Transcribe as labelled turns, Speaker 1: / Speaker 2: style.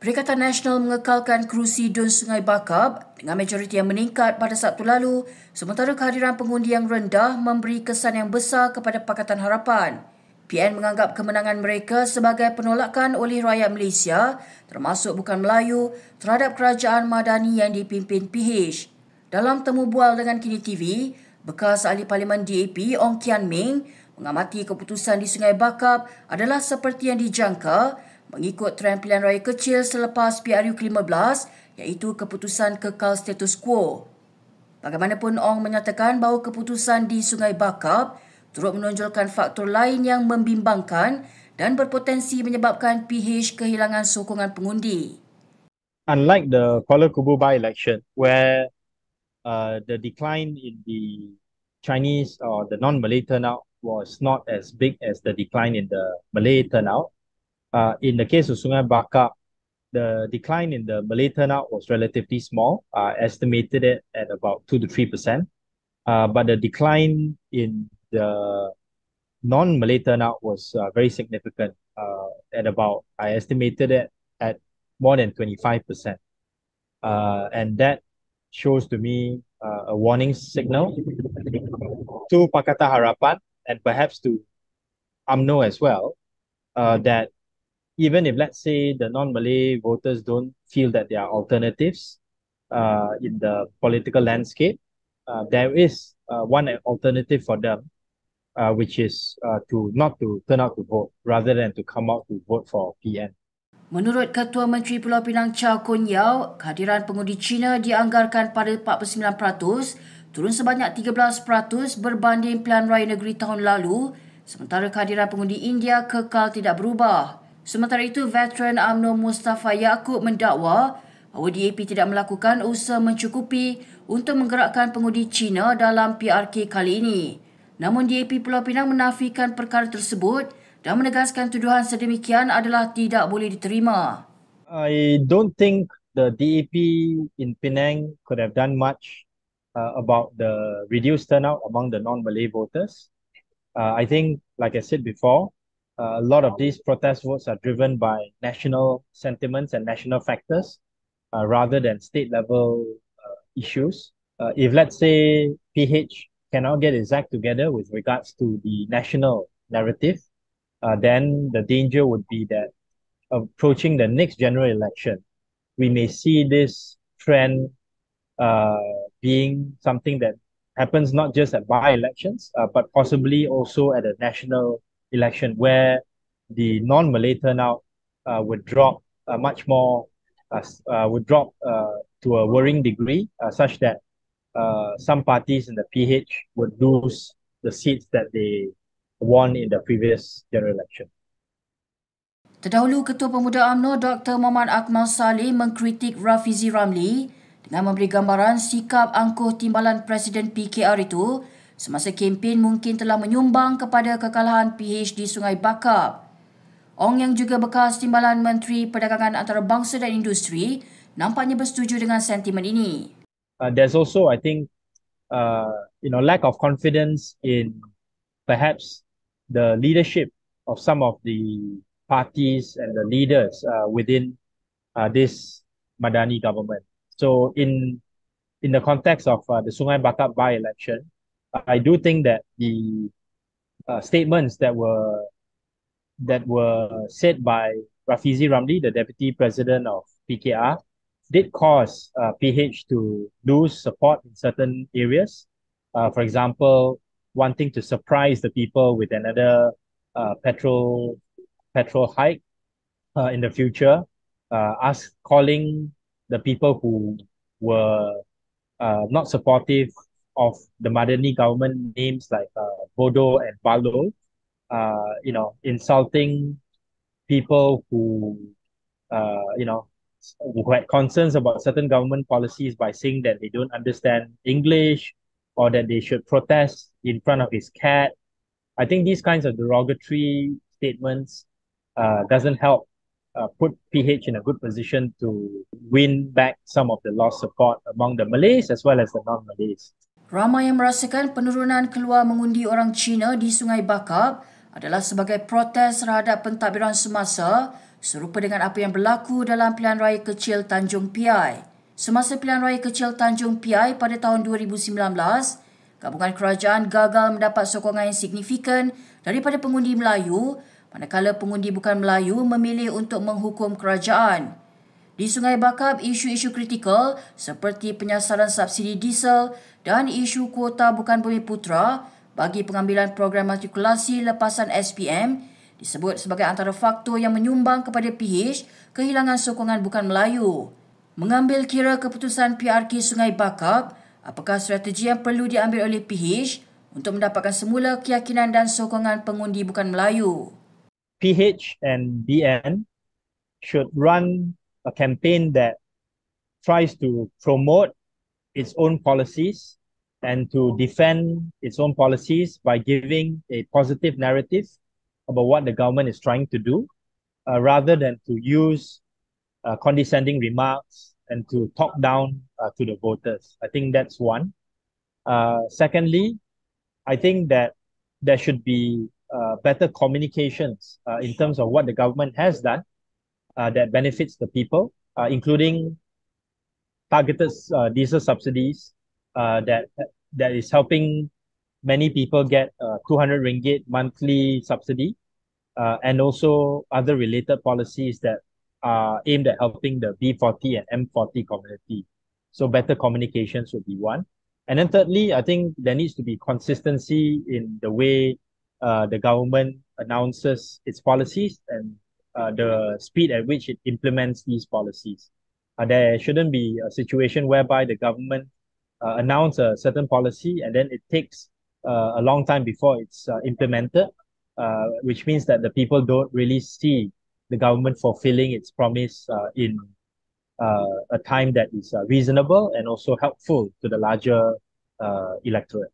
Speaker 1: Perikatan Nasional mengekalkan kerusi DUN Sungai Bakap dengan majoriti yang meningkat pada Sabtu lalu, sementara kehadiran pengundi yang rendah memberi kesan yang besar kepada Pakatan Harapan. PN menganggap kemenangan mereka sebagai penolakan oleh rakyat Malaysia, termasuk bukan Melayu, terhadap kerajaan Madani yang dipimpin PH. Dalam temubual dengan KiniTV, bekas ahli Parlimen DAP Ong Kian Ming mengamati keputusan di Sungai Bakap adalah seperti yang dijangka mengikut trend pilihan raya kecil selepas PRU ke-15 iaitu keputusan kekal status quo. Bagaimanapun, Ong menyatakan bahawa keputusan di Sungai Bakap turut menonjolkan faktor lain yang membimbangkan dan berpotensi menyebabkan PH kehilangan sokongan pengundi.
Speaker 2: Unlike the Kuala Kubu by-election, where the decline in the Chinese or the non-Malay turnout was not as big as the decline in the Malay turnout, in the case of Sungai Bakap, the decline in the Malay turnout was relatively small, estimated it at about 2 to 3%. But the decline in the non-Malay turnout was very significant, at about, I estimated it at more than 25%. And that shows to me a warning signal to Pakatan Harapan and perhaps to Umno as well, that even if, let's say, the non-Malay voters don't feel that there are alternatives in the political landscape, there is one alternative for them, which is not to turn out to vote rather than to come out to vote for PN.
Speaker 1: Menurut Ketua Menteri Pulau Pinang Khoo Shiyuan, kehadiran pengundi Cina dianggarkan pada 49%, turun sebanyak 13% berbanding pilihan raya negeri tahun lalu, sementara kehadiran pengundi India kekal tidak berubah. Sementara itu, veteran UMNO Mustafa Yaakob mendakwa bahawa DAP tidak melakukan usaha mencukupi untuk menggerakkan pengundi Cina dalam PRK kali ini. Namun DAP Pulau Pinang menafikan perkara tersebut dan menegaskan tuduhan sedemikian adalah tidak boleh diterima.
Speaker 2: I don't think the DAP in Penang could have done much about the reduced turnout among the non-Malay voters. I think, like I said before, a lot of these protest votes are driven by national sentiments and national factors rather than state-level issues. If, let's say, PH cannot get its act together with regards to the national narrative, then the danger would be that approaching the next general election, we may see this trend being something that happens not just at by-elections, but possibly also at a national election where the non-Malay turnout would drop much more, would drop to a worrying degree, such that some parties in the PH would lose the seats that they won in the previous general election.
Speaker 1: Terdahulu, Ketua Pemuda UMNO Dr. Muhammad Akmal Saleh mengkritik Rafizi Ramli dengan memberi gambaran sikap angkuh timbalan Presiden PKR itu semasa kempen mungkin telah menyumbang kepada kekalahan PH di Sungai Bakap. Ong yang juga bekas timbalan Menteri Perdagangan Antarabangsa dan Industri nampaknya bersetuju dengan sentimen ini.
Speaker 2: There's also, I think, lack of confidence in perhaps the leadership of some of the parties and the leaders within this Madani government. So in the context of the Sungai Bakap by-election, I do think that the statements that were said by Rafizi Ramli, the Deputy President of PKR, did cause PH to lose support in certain areas. For example, wanting to surprise the people with another petrol hike in the future, calling the people who were not supportive of the Madani government names like Bodo and Balo, insulting people who had concerns about certain government policies by saying that they don't understand English or that they should protest in front of his cat. I think these kinds of derogatory statements doesn't help put PH in a good position to win back some of the lost support among the Malays as well as the non-Malays.
Speaker 1: Ramai yang merasakan penurunan keluar mengundi orang Cina di Sungai Bakap adalah sebagai protes terhadap pentadbiran semasa serupa dengan apa yang berlaku dalam pilihan raya kecil Tanjung Piai. Semasa pilihan raya kecil Tanjung Piai pada tahun 2019, gabungan kerajaan gagal mendapat sokongan yang signifikan daripada pengundi Melayu, manakala pengundi bukan Melayu memilih untuk menghukum kerajaan. Di Sungai Bakap, isu-isu kritikal seperti penyasaran subsidi diesel dan isu kuota bukan Bumiputera bagi pengambilan program matrikulasi lepasan SPM disebut sebagai antara faktor yang menyumbang kepada PH kehilangan sokongan bukan Melayu. Mengambil kira keputusan PRK Sungai Bakap, apakah strategi yang perlu diambil oleh PH untuk mendapatkan semula keyakinan dan sokongan pengundi bukan Melayu?
Speaker 2: PH and DN should run a campaign that tries to promote its own policies and to defend its own policies by giving a positive narrative about what the government is trying to do, rather than to use condescending remarks and to talk down to the voters. I think that's one. Secondly, I think that there should be better communications in terms of what the government has done that benefits the people, including targeted diesel subsidies that is helping many people get 200 ringgit monthly subsidy, and also other related policies that are aimed at helping the B40 and M40 community. So better communications would be one. And then thirdly, I think there needs to be consistency in the way the government announces its policies and the speed at which it implements these policies. There shouldn't be a situation whereby the government announce a certain policy and then it takes a long time before it's implemented, which means that the people don't really see the government fulfilling its promise in a time that is reasonable and also helpful to the larger electorate.